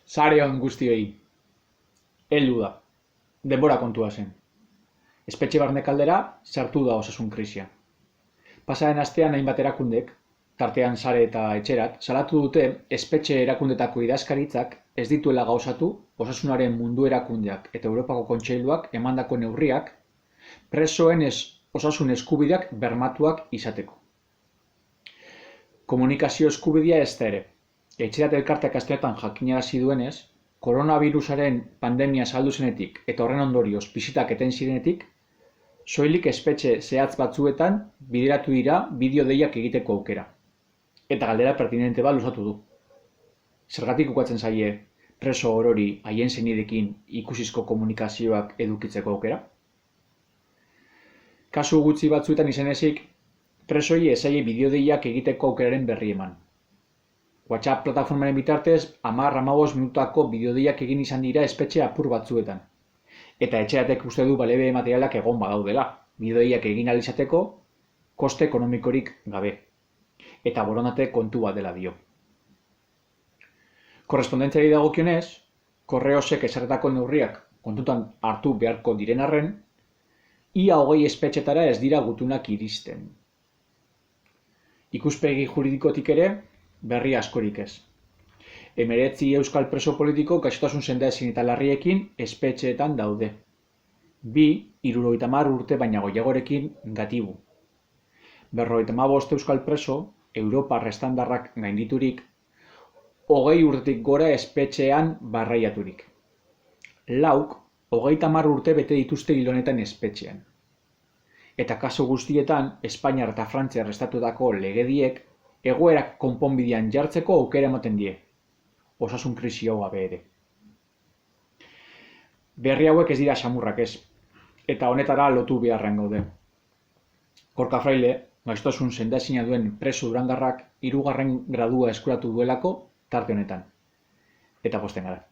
Sare on guztioi, heldu da, denbora kontua zen. Espetxe barne kaldera sartu da osasun krisia. Pasaren astean hainbat erakundek, tartean Sare eta Etxerat, salatu dute espetxe erakundetako idazkaritzak ez dituela gauzatu osasunaren mundu erakundeak eta Europako Kontseiluak emandako neurriak presoen osasun eskubideak bermatuak izateko. Komunikazio eskubidea ez da ere. Etxerat elkarteak asteetan jakinarazi duenez, koronavirusaren pandemia saldu zenetik eta horren ondorioz bisitak eten zirenetik, soilik espetxe zehatz batzuetan bideratu dira bideo deiak egiteko aukera. Eta galdera pertinente bat luzatu du. Zergatik ukatzen zaie preso orori haien senideekin ikusizko komunikazioak edukitzeko aukera? Kasu gutxi batzuetan izan ezik, presoi ez zaie bideo deiak egiteko aukeraren berri eman. WhatsApp plataformaren bitartez 10-15 minutako bideodeiak egin izan dira espetxe apur batzuetan. Eta Etxeratek uste du balebe materialak egon badaudela, bideodeiak egin ahal izateko, koste ekonomikorik gabe. Eta borondate kontu bat dela dio. Korrespondentziari dagokionez, Korreosek ezarritako neurriak kontutan hartu beharko diren arren, ia 20 espetxetara ez dira gutunak iristen. Ikuspegi juridikotik ere, berri askorik ez. 19 euskal preso politiko gaixotasun sendaezin eta larriekin espetxeetan daude. 2 70 urte baina gehiagorekin gatibu. 55 euskal preso, Europar estandarrak gainditurik, 20 urtetik gora espetxean barraiaturik. 4 30 urte bete dituzte hil honetan espetxean. Eta kasu guztietan, Espainiar eta Frantziar estatutako legediek egoerak konponbidean jartzeko aukera ematen die, osasun krisi hau gabe ere. Berri hauek ez dira xamurrak ez, eta honetara lotu beharren gaude. Gorka Fraile, gaixotasun sendaezina duen preso durangarrak 3. gradua eskuratu duelako tarte honetan. Eta pozten gara.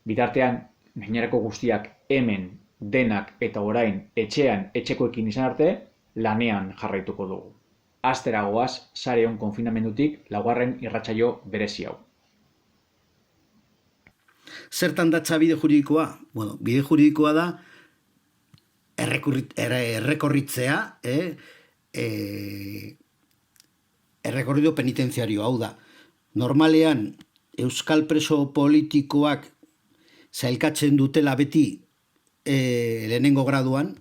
Bitartean, gainerako guztiak hemen, denak eta orain etxean etxekoekin izan arte, lanean jarraituko dugu. Astera goaz, Sare on konfinamendutik 4. irratsaio berezi hau. Zertan datza bide juridikoa? Bueno, bide juridikoa da errekorritzea, errekorrido penitenziario, hau da. Normalean, euskal preso politikoak zailkatzen dutela beti lehenengo graduan,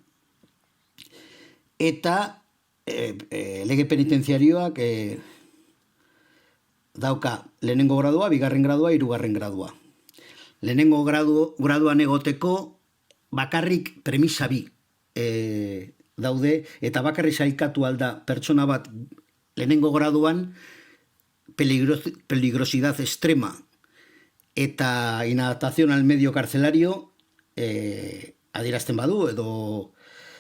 eta lege penitenziarioak dauka lehenengo gradua, 2. gradua, 3. gradua. Lehenengo graduan egoteko bakarrik premisa bi daude, eta bakarrik sailkatu alda pertsona bat lehenengo graduan peligrosidad extrema eta inadaptación al medio carcelario adierazten badu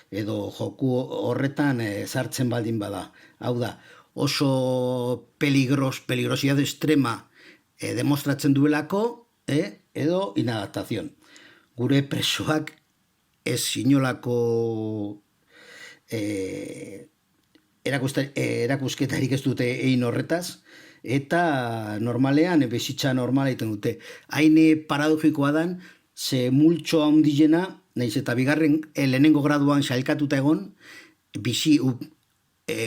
edo joku horretan sartzen baldin bada. Hau da, oso peligrosidad extrema demostratzen duelako edo inadaptación. Gure presoak ez inolako erakusketarik ez dute egin horretaz, eta normalean bizitza normala egiten dute. Haine paradojikoa dan, ze multxo handiena, nahiz eta lehenengo graduan sailkatuta egon, bizi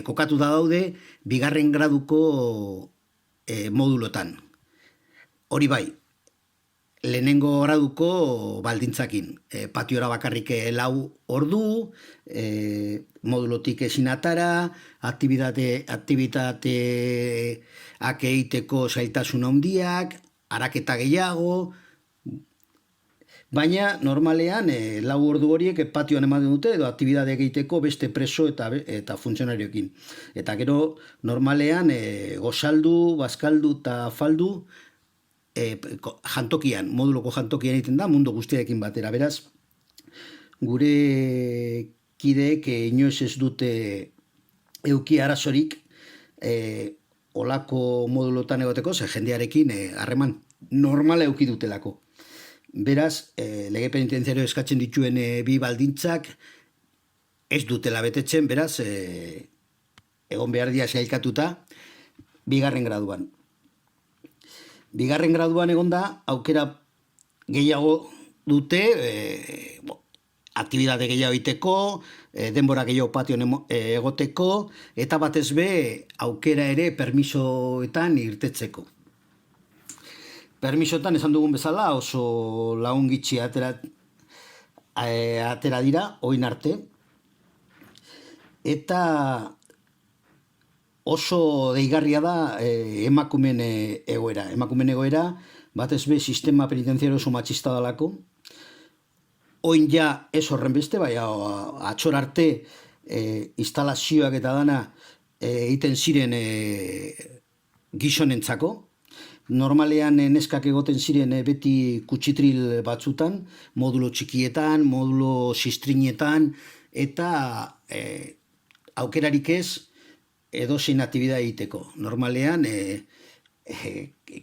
kokatu da daude 2. graduko modulotan. Hori bai, lehenengo graduko baldintzakin. Patiora bakarrik 4 ordu, modulotik ezin atara, aktibitateak egiteko zailtasun handiak, araketa gehiago, baina normalean 4 ordu horiek patioan ematen dute edo aktibitateak egiteko beste preso eta funtzionarioekin. Eta gero normalean gozaldu, bazkaldu eta faldu jantokian, moduloko jantokian egiten da, mundu guztiarekin batera. Beraz, gure kideek inoiz ez dute euki arazorik olako modulotan egoteko, ze jendearekin harreman normala euki dutelako. Beraz, lege penitenziario eskatzen dituen bi baldintzak ez dutela betetzen, beraz, egon behar dia sailkatuta 2. graduan. Bigarren graduan egonda, aukera gehiago dute, aktibidade gehiago egiteko, denbora gehiago patioan egoteko, eta batez be aukera ere permisoetan irtetzeko. Permisoetan esan dugun bezala oso lagun gitxi atera dira, oin arte, eta oso deigarria da emakumen egoera. Emakumen egoera, batez be sistema penitenziario oso matxista dalako, oin ja ez horren beste, bai atxor arte instalazioak eta dana egiten ziren gizonentzako. Normalean neskak egoten ziren beti kutsitril batzutan, modulo txikietan, modulo sistrinetan, eta aukerarik ez edozein aktibidade egiteko. Normalean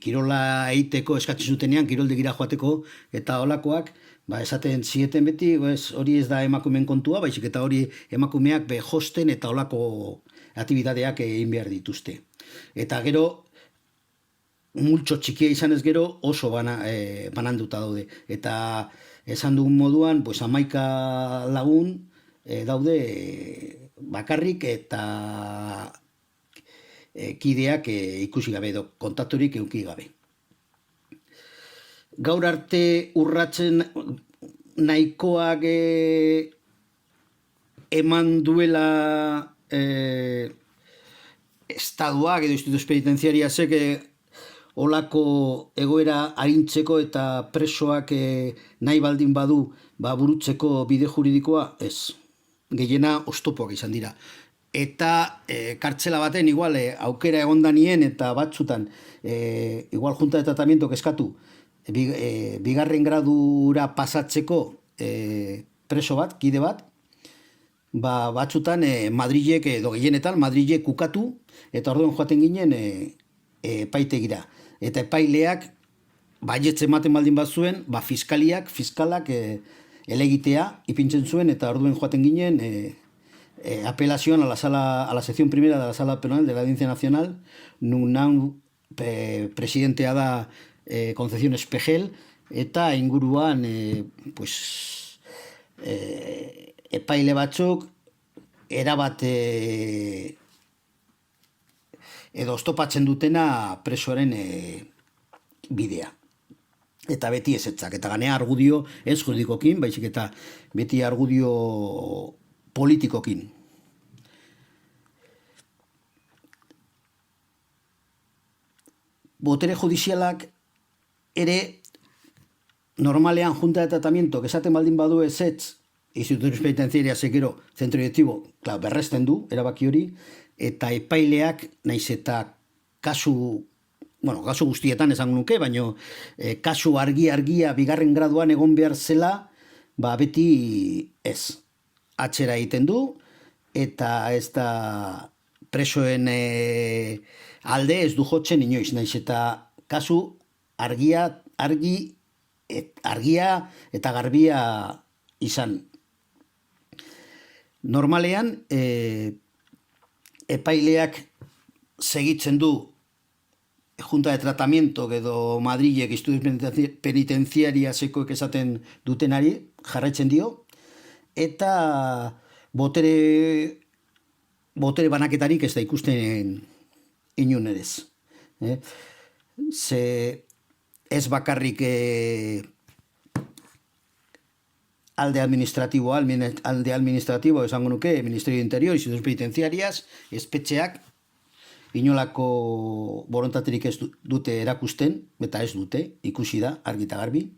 kirola egiteko eskatzen zutenean, kiroldegira joateko eta holakoak, esaten zieten beti, hori ez da emakumeen kontua, baizik eta hori emakumeak josten eta holako aktibidadeak egin behar dituzte. Eta gero, multxo txikia izan ez gero oso bananduta daude. Eta esan dugun moduan, 11 lagun daude bakarrik eta kideak ikusi gabe edo kontakturik eduki gabe. Gaur arte urratzen nahikoak eman duela estaduak edo institutos penitenziariasek olako egoera arintzeko eta presoak nahi baldin badu burutzeko bide juridikoa, ez. Gehiena oztopoak izan dira. Eta kartzela baten igual aukera egondanien eta batzutan igual junta de tratamiento eskatu bigarren gradura pasatzeko preso bat, kide bat, batzutan Madrilek edo gehienetan Madrilek ukatu eta orduan joaten ginen epaitegira. Eta epaileak baietz ematen baldin bat zuen, fiskalak elegitea ipintzen zuen eta orduan joaten ginen apelación a la sección primera de la Sala Penal de la Audiencia Nacional, nun presidentea da Concepción Espejel, eta inguruan epaile batzuk erabat edo oztopatzen dutena presoaren bidea. Eta beti ezetzak, eta ganea argudio ez juridikokin, baizik eta beti argudio politikokin. Botere judizialak ere normalean junta de tratamiento esaten baldin badu ezetz, institutos penitenciarias gero zentro directivo berresten du erabaki hori, eta epaileak naiz eta kasu guztietan esango nuke, baina kasu argia bigarren graduan egon behar zela, beti ez. Atxera egiten du, eta ez da presoen alde ez du jotzen inoiz, naiz eta kasu argia eta garbia izan. Normalean, epaileak segitzen du junta de tratamiento edo Madrilek institutos penitenciariasekoek esaten dutenari, jarraitzen dio, eta botere banaketarik ez da ikusten inun ere. Ze ez bakarrik alde administratibo esango nuke, Ministerio de Interior, institutos penitenciarias, espetxeak, inolako borontaterik ez dute erakusten, eta ez dute, ikusi da, argi eta garbi,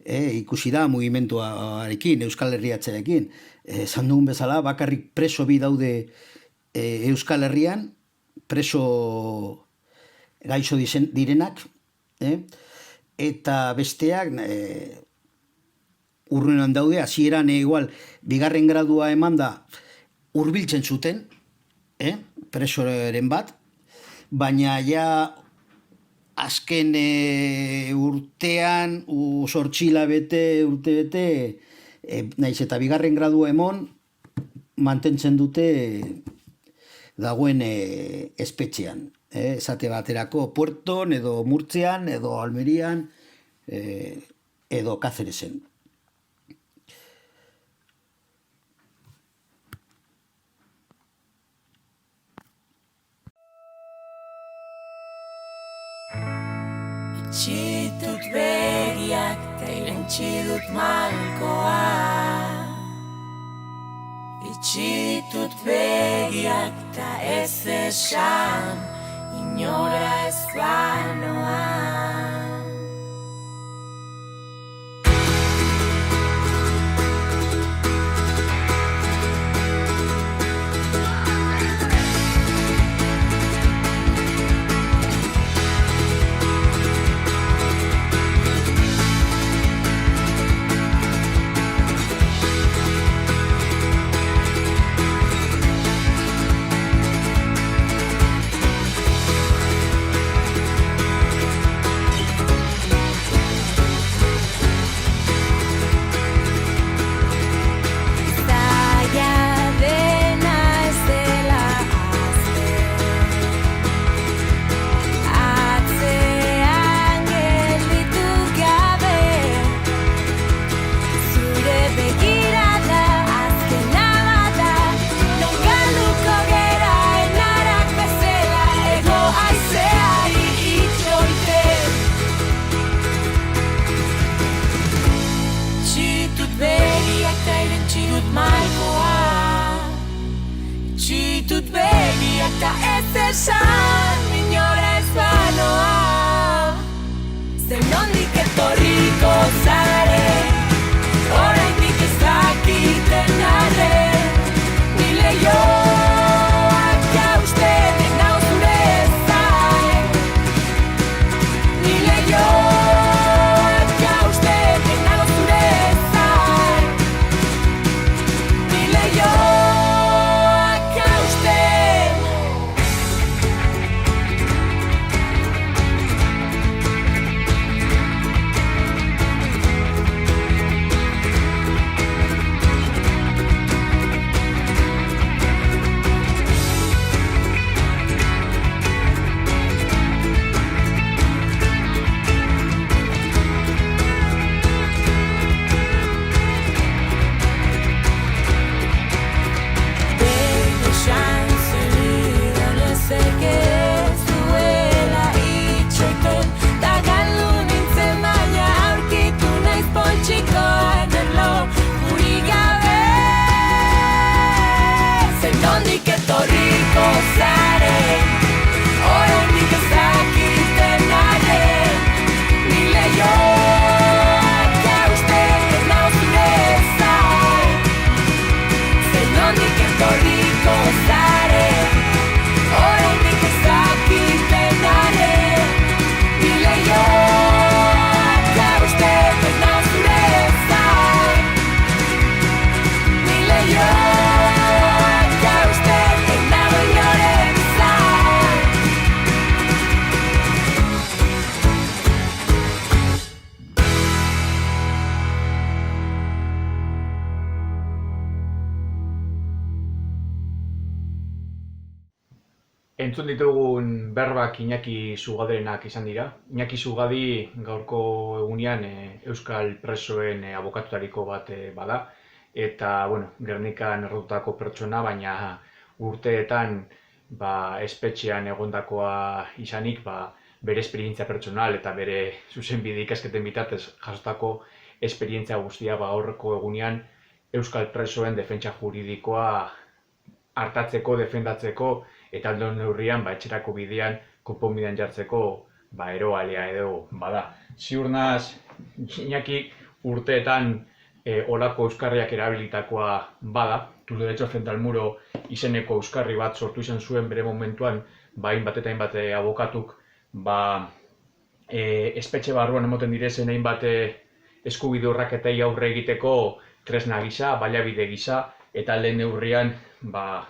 ikusi da mugimenduarekin, Euskal Herriatzerekin. Esan dugun bezala, bakarrik preso bi daude Euskal Herrian, preso gaixo direnak, eta besteak urrunean daude, hasieran igual, bigarren gradua emanda hurbiltzen zuten, presoren bat, baina ja azken urtean, urte bete, naiz eta bigarren gradua emon, mantentzen dute dagoen espetxean. esate baterako Puerton, edo Murtzian, edo Almerian, edo Cáceresen. Itxi dut begiak ta irentsi dut malkoa. Itxi dut begiak ta ez esan inora ez banoa. Ditut begiak ta ez esan inora ez banoa. Zer nondik etorriko zaren, oraindik ez dakiten arren, ni leihoak jausten nau zure zain. Ni leihoak jausten nau zure zain. Ni leihoak Entzun ditugun berbak Iñaki Zugaderenak izan dira. Iñaki Zugadi gaurko egunean euskal presoen abokatutariko bat bada. Eta, Gernikan errotutako pertsona, baina urteetan espetxean egondakoa izanik, bere esperientzia pertsonal eta bere zuzenbide ikasketen bitartez jasotako esperientzia guztia gaurko egunean euskal presoen defentsa juridikoa hartatzeko, defendatzeko, eta aldo neurrian etxerako bidean konponbidean jartzeko eroalea edo bada. Ziur naz, Iñaki urteetan olako euskarriak erabilitakoa bada. Tu derecho frente al muro izeneko euskarri bat sortu izan zuen bere momentuan, hainbat eta hainbat abokatuk espetxe barruan emoten direzen hainbat eskubide urraketei aurre egiteko tresna gisa, baliabide gisa, eta alde neurrian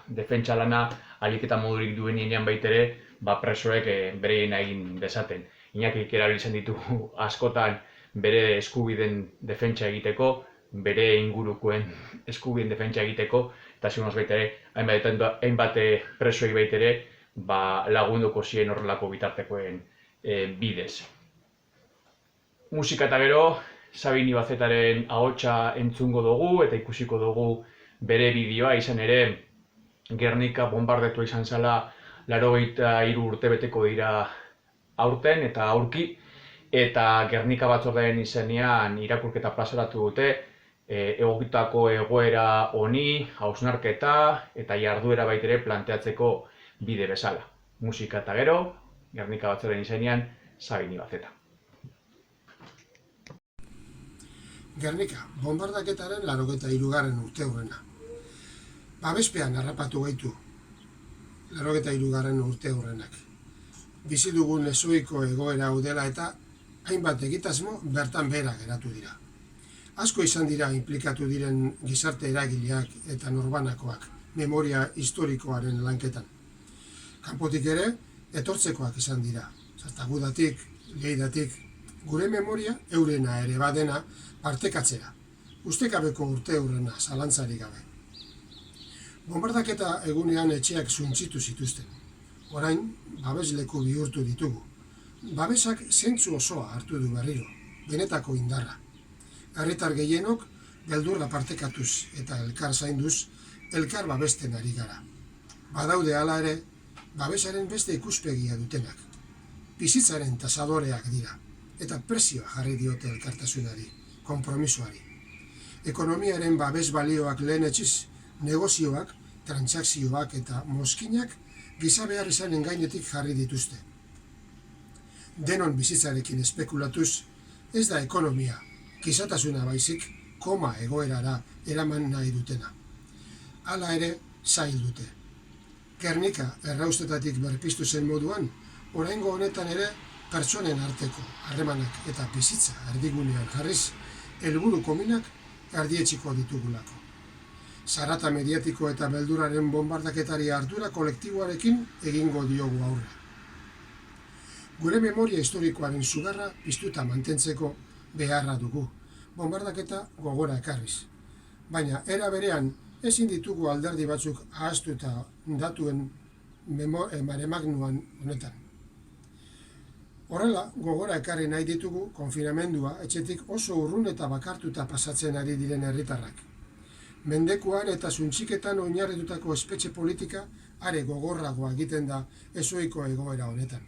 defentsa lana ahalik eta modurik duenean baitere presoek bereien egin dezaten. Iñakik erabili izan ditu askotan bere eskubideen defentsa egiteko, bere ingurukoen eskubideen defentsa egiteko, eta zigunaz baitere hainbat presoei baitere lagunduko zien horrelako bitartekoen bidez. Musika eta gero, Sabin Ibazetaren ahotsa entzungo dugu eta ikusiko dugu bere bideoa, izan ere Gernika bombardetua izan zela 83 urte beteko dira aurten eta aurki, eta Gernika batzordearen izenean irakurketa plazaratu dute egokitutako egoera honi, hausnarketa eta jarduera baitere planteatzeko bide bezala. Musika eta gero, Gernika batzordearen izenean, Sabin Ibazeta. Gernika, bombardaketaren 83. urteurrena. Babespean harrapatu gaitu 83. urteurrenak. Bizi dugun ezohiko egoera hau dela eta hainbat egitasmo bertan behera geratu dira. Asko izan dira inplikatu diren gizarte eragileak eta norbanakoak memoria historikoaren lanketan. Kanpotik ere, etortzekoak izan dira. Zartagudatik, Lleidatik, gure memoria eurena ere badena partekatzera. Ustekabeko urteurrena zalantzarik gabe. Bombardaketa egunean etxeak suntzitu zituzten. Orain, babesleku bihurtu ditugu. Babesak zentzu osoa hartu du berriro, benetako indarra. Herritar gehienok beldurra partekatuz eta elkar zainduz, elkar babesten ari gara. Badaude hala ere, babesaren beste ikuspegia dutenak. Bizitzaren tasadoreak dira, eta prezioa jarri diote elkartasunari, konpromisoari. Ekonomiaren babes balioak lehenetsiz, negozioak, transakzioak eta mozkinak giza behar izanen gainetik jarri dituzte. Denon bizitzarekin espekulatuz, ez da ekonomia, gizatasuna baizik, koma egoerara eraman nahi dutena. Hala ere, zail dute. Gernika erraustetatik berpiztu zen moduan, oraingo honetan ere pertsonen arteko harremanak eta bizitza erdigunean jarriz, helburu kominak erdietsiko ditugulako. Zarata mediatiko eta beldurraren bombardaketari ardura kolektiboarekin egingo diogu aurre. Gure memoria historikoaren sugarra piztuta mantentzeko beharra dugu, bombardaketa gogora ekarriz. Baina era berean ezin ditugu alderdi batzuk ahaztuta datuen maremagnuan honetan. Horrela, gogora ekarri nahi ditugu konfinamendua etxetik oso urrun eta bakartuta pasatzen ari diren herritarrak. Mendekuan eta suntsiketan oinarritutako espetxe politika are gogorragoa egiten da ezohiko egoera honetan.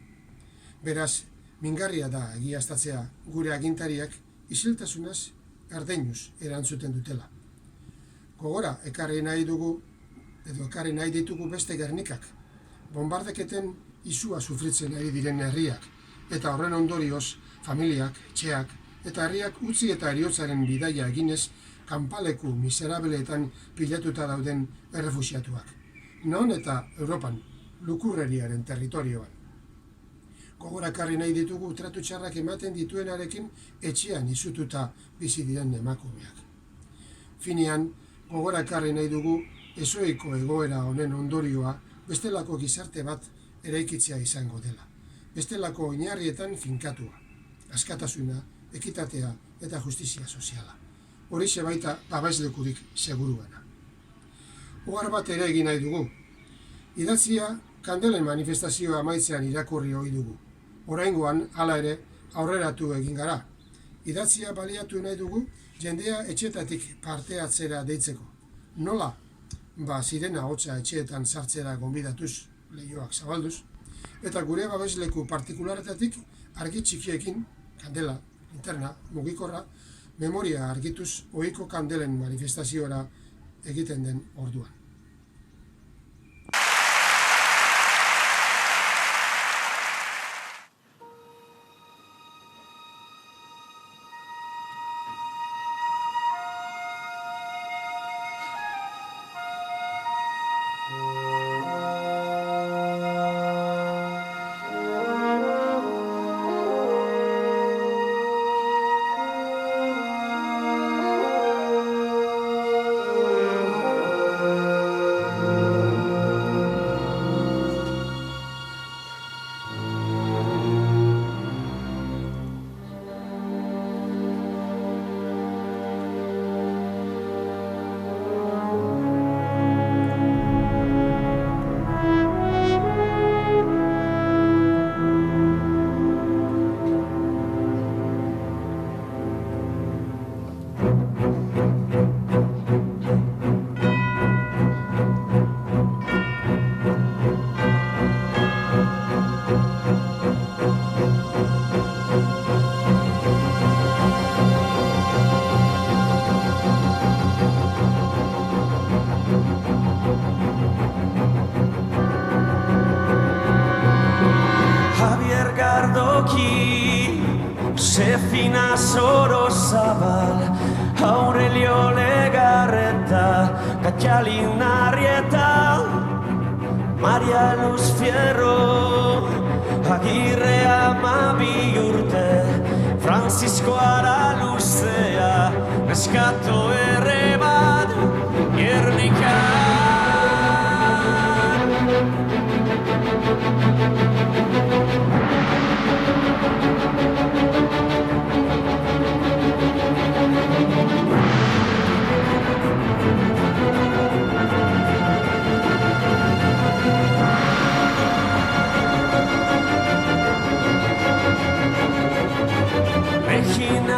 Beraz, mingarria da egiaztatzea gure agintariak isiltasunaz erdeinuz erantzuten dutela. Gogora ekarri nahi ditugu beste Gernikak, bombardaketen izua sufritzen ari diren herriak, eta horren ondorioz familiak, etxeak eta herriak utzi eta heriotzaren bidaia eginez kanpaleku miserableetan pilatuta dauden errefuxiatuak. Non eta Europan, lukurreriaren territorioan. Gogora ekarri nahi ditugu tratu txarrak ematen dituenarekin etxean izututa bizi diren emakumeak. Finean, gogora ekarri nahi dugu ezohiko egoera honen ondorioa bestelako gizarte bat eraikitzea izango dela. Bestelako oinarrietan finkatua, askatasuna, ekitatea eta justizia soziala. Horixe baita babeslekurik seguruena. Ohar bat ere egin nahi dugu. Idatzia kandelen manifestazioa amaitzean irakurri ohi dugu. Oraingoan, hala ere, aurreratu egin gara. Idatzia baliatu nahi dugu jendea etxetatik parte atzera deitzeko. Nola? Sirena hotza etxeetan sartzera gonbidatuz, leihoak zabalduz, eta gure babesleku partikularetatik argi txikiekin, kandela, linterna, mugikorra, memoria argituz ohiko kandelen manifestaziora egiten den orduan. Josefina Sorozabal, Aurelio Legarreta, Katalin Arrieta, Maria Luz Fierro, Agirre Amabi urte, Francisco Araluzea, Neskato ere bat, Gernikan.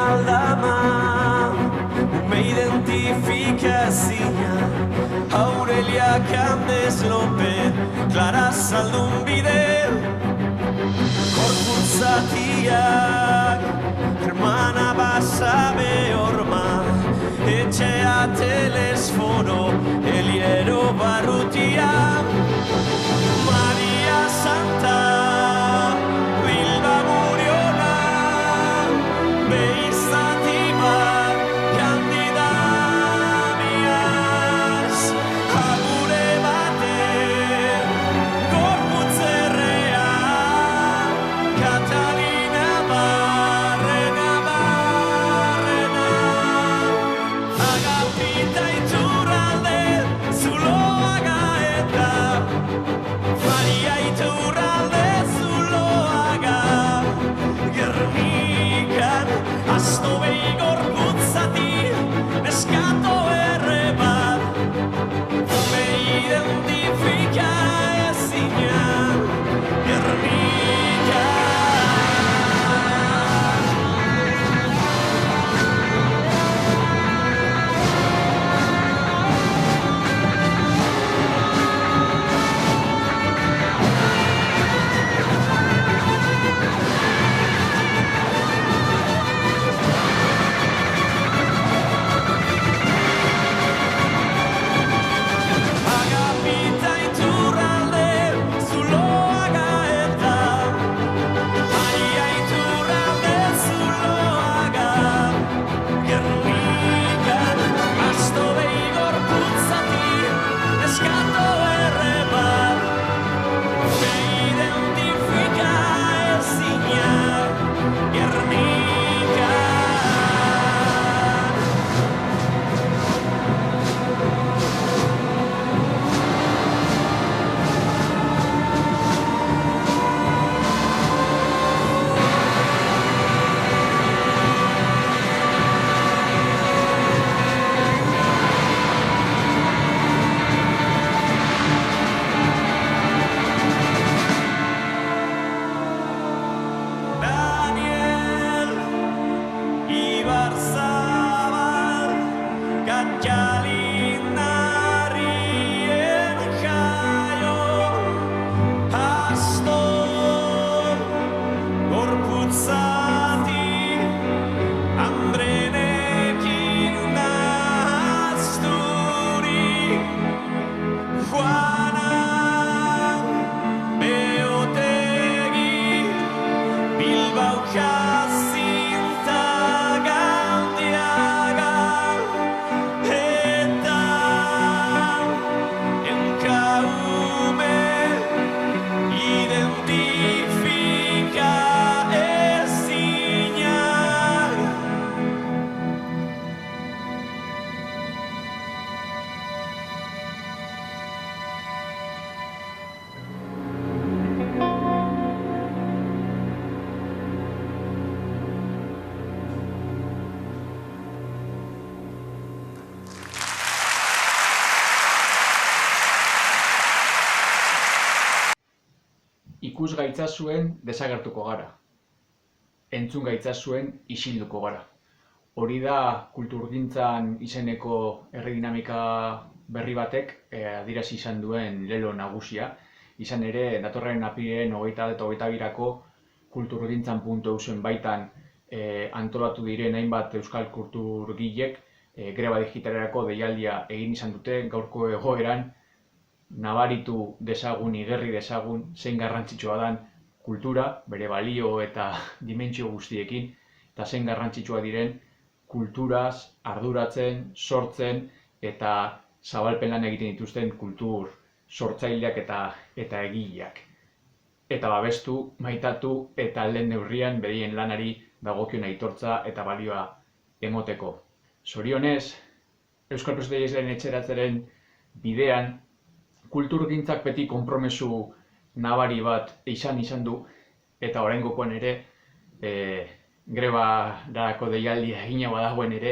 Aldama, me identifikazia, Aurelia Candes López, Clara Zaldunbide, Korputzatiak, Hermana Basabe Orma, Etxea Telesforo, Eliero Barrutia, Maria Santa, Ikus gaitzazuen desagertuko gara. Entzun gaitzazuen isilduko gara. Hori da kulturgintzan izeneko herri dinamika berri batek adierazi izan duen lelo nagusia. Izan ere, datorren apirilaren 21 eta 22rako kulturgintzan.eusen baitan antolatu diren hainbat euskal kulturgilek greba digitalerako deialdia egin izan dute gaurko egoeran nabaritu dezagun, igerri dezagun, zein garrantzitsua den kultura, bere balio eta dimentsio guztiekin, eta zein garrantzitsua diren kulturaz arduratzen, sortzen eta zabalpen lan egiten dituzten kultur sortzaileak eta egileak. Eta babestu, maitatu eta lehen neurrian beraien lanari dagokion aitortza eta balioa emoteko. Zorionez, Euskal Preso eta Ihesleen etxeratzeren bidean, kulturgintzak beti konpromesu nabari bat izan du, eta oraingokoan ere, grebarako deialdia egina badagoen ere,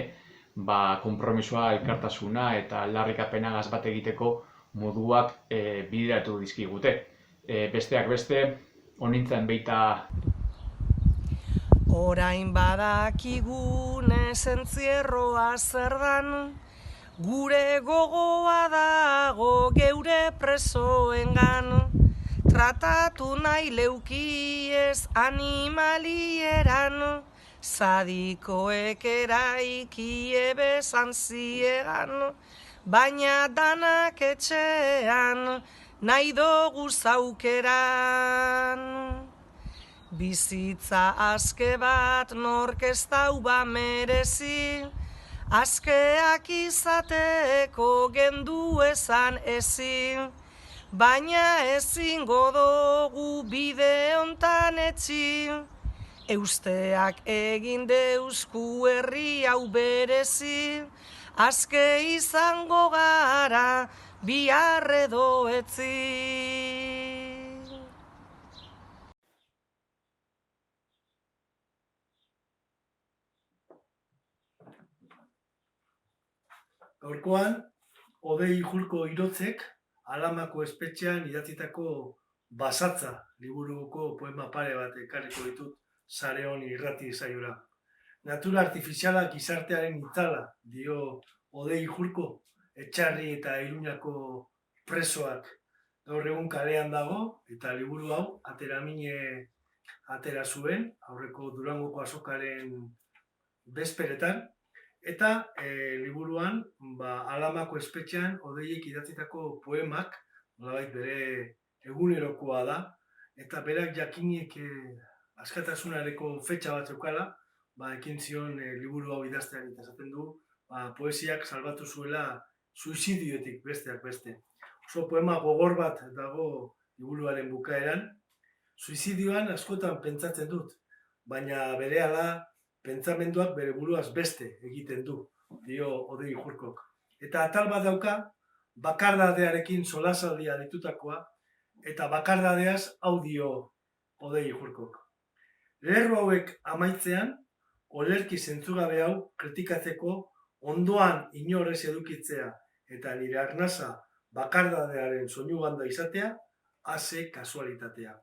konpromesua, elkartasuna eta aldarrikapenagaz bat egiteko moduak bideratu dizkigute. Besteak beste, honintzen baita... Orain badakigun esentzierroa zer dan, gure gogoa dago geure presoengan, tratatu nahi leukiez animalieran, sadikoek eraikie bezan ziegan, baina danak etxean nahi dugu zaukeran. Bizitza aske bat nork ez dau ba merezi, askeak izateko gendu esan ezin, baina ezingo dugu bide hontan etzi, eusteak egin deusku herri hau berezi, aske izango gara bihar edo etzi. Gaurkoan, Odei Julko Irotzek Alamako espetxean idatzitako Basatza liburuko poema pare bat ekarriko ditut sare honi irrati saiora. Natura artifiziala gizartearen itzala, dio Odei Julko, Etxarri eta Iruñako presoak. Gaur egun kalean dago, eta liburu hau ateramine atera zuen, aurreko Durangoko azokaren bezperetan, eta liburuan Alamako espetxean Odeiek idatzitako poemak, nolabait bere egunerokoa da, eta berak jakinik askatasunareko fetxa bat zeukala, ekin zion liburu hau idazteari, eta esaten du, poesiak salbatu zuela suizidioetik besteak beste. Oso poema gogor bat dago liburuaren bukaeran, suizidioan askotan pentsatzen dut, baina berehala pentsamenduak bere buruaz beste egiten du, dio Odei Julkok. Eta atal bat dauka, bakardadearekin solasaldia ditutakoa, eta bakardadeaz hau dio Odei Julkok. Lerro hauek amaitzean, olerki zentzugabe hau kritikatzeko ondoan inorez edukitzea eta nire arnasa bakardadearen soinu banda izatea, ase kasualitatea.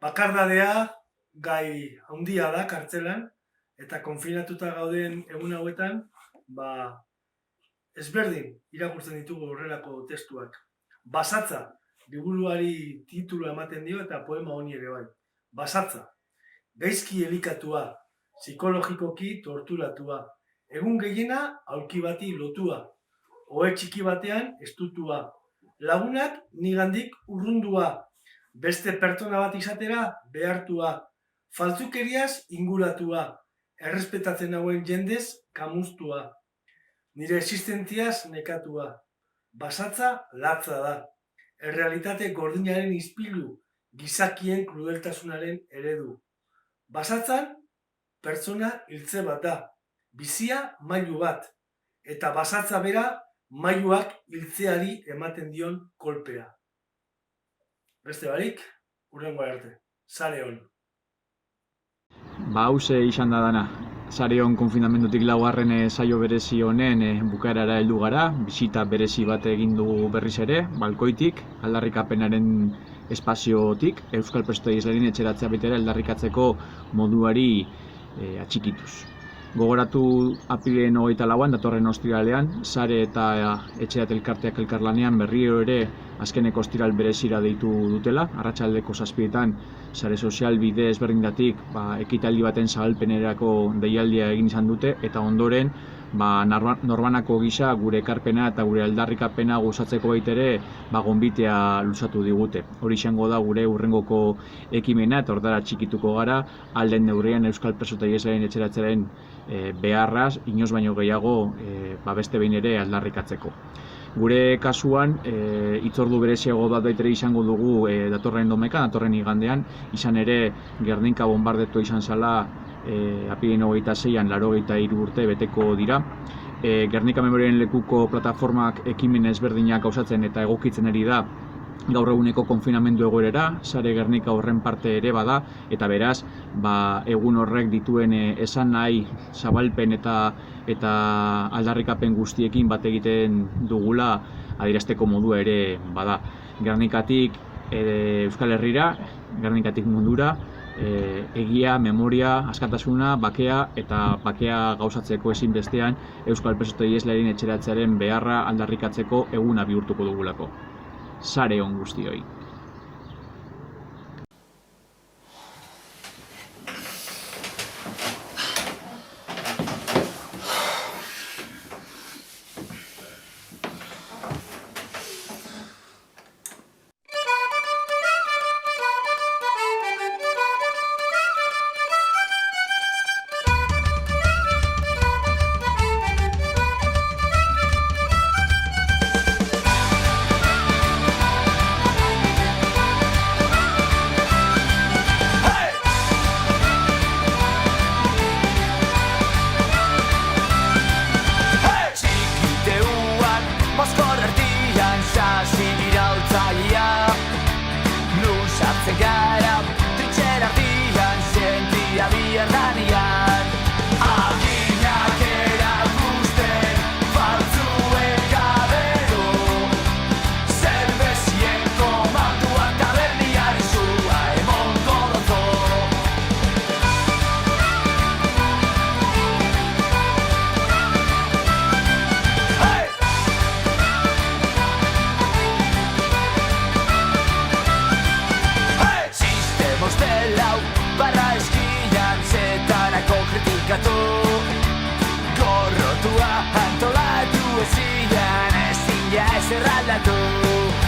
Bakardadea gai handia da kartzelan, eta konfinatuta gauden egun hauetan, ezberdin irakurtzen ditugu horrelako testuak. Basatza, liburuari titulu ematen dio eta poema honi ere bai. Basatza, gaizki elikatua, psikologikoki torturatua, egun gehiena aulki bati lotua, ohe txiki batean estutua, lagunak nigandik urrundua, beste pertsona bat izatera behartua, faltzukeriaz inguratua, errespetatzen hauen jendez kamustua, nire existentziaz nekatua. Basatza latza da, errealitate gordinaren izpilu, gizakien krudeltasunaren eredu. Basatzan, pertsona hiltze bat da, bizia mailu bat, eta basatza bera mailuak hiltzeari ematen dion kolpea. Beste barik, hurrengo arte. Sare hon. Hauze izan da dana. Sare hon konfinamendutik laugarren saio berezi honen bukaerara heldu gara, bisita berezi bat egin dugu berriz ere, balkoitik, aldarrikapenaren espaziotik, Euskal Preso eta Ihesleen etxeratzea betera aldarrikatzeko moduari atxikituz. Gogoratu apirilaren 24an, datorren ostiralean, Sare eta Etxerat elkarteak elkarlanean berriro ere azkeneko ostiral berezira deitu dutela, arratsaldeko 7etan sare sozial bide ezberdinetatik ekitaldi baten zabalpenerako deialdia egin izan dute, eta ondoren norbanako gisa gure ekarpena eta gure aldarrikapena gozatzeko baitere gonbitea luzatu digute. Hori izango da gure hurrengoko ekimena eta ordara txikituko gara alden neurrian euskal preso eta iheslarien etxeratzearen beharraz, inoz baino gehiago beste behin ere aldarrikatzeko. Gure kasuan, hitzordu bereziago bat baitere izango dugu datorren domekan, datorren igandean, izan ere Gernika bombardetua izan zala apirilaren 26an 83 urte beteko dira. Gernika Memoriaren lekuko plataformak ekimen ezberdinak gauzatzen eta egokitzen ari da gaur eguneko konfinamendu egoerara, Sare Gernika horren parte ere bada, eta beraz, egun horrek dituen esan nahi zabalpen eta aldarrikapen guztiekin bat egiten dugula adierazteko modua ere bada. Gernikatik Euskal Herrira, Gernikatik mundura, egia, memoria, askatasuna, bakea eta bakea gauzatzeko ezinbestean euskal preso eta iheslarien etxeratzearen beharra aldarrikatzeko eguna bihurtuko dugulako. Sare on guztioi. Gorrotua antolatu ezian ezin ja ezer aldatu.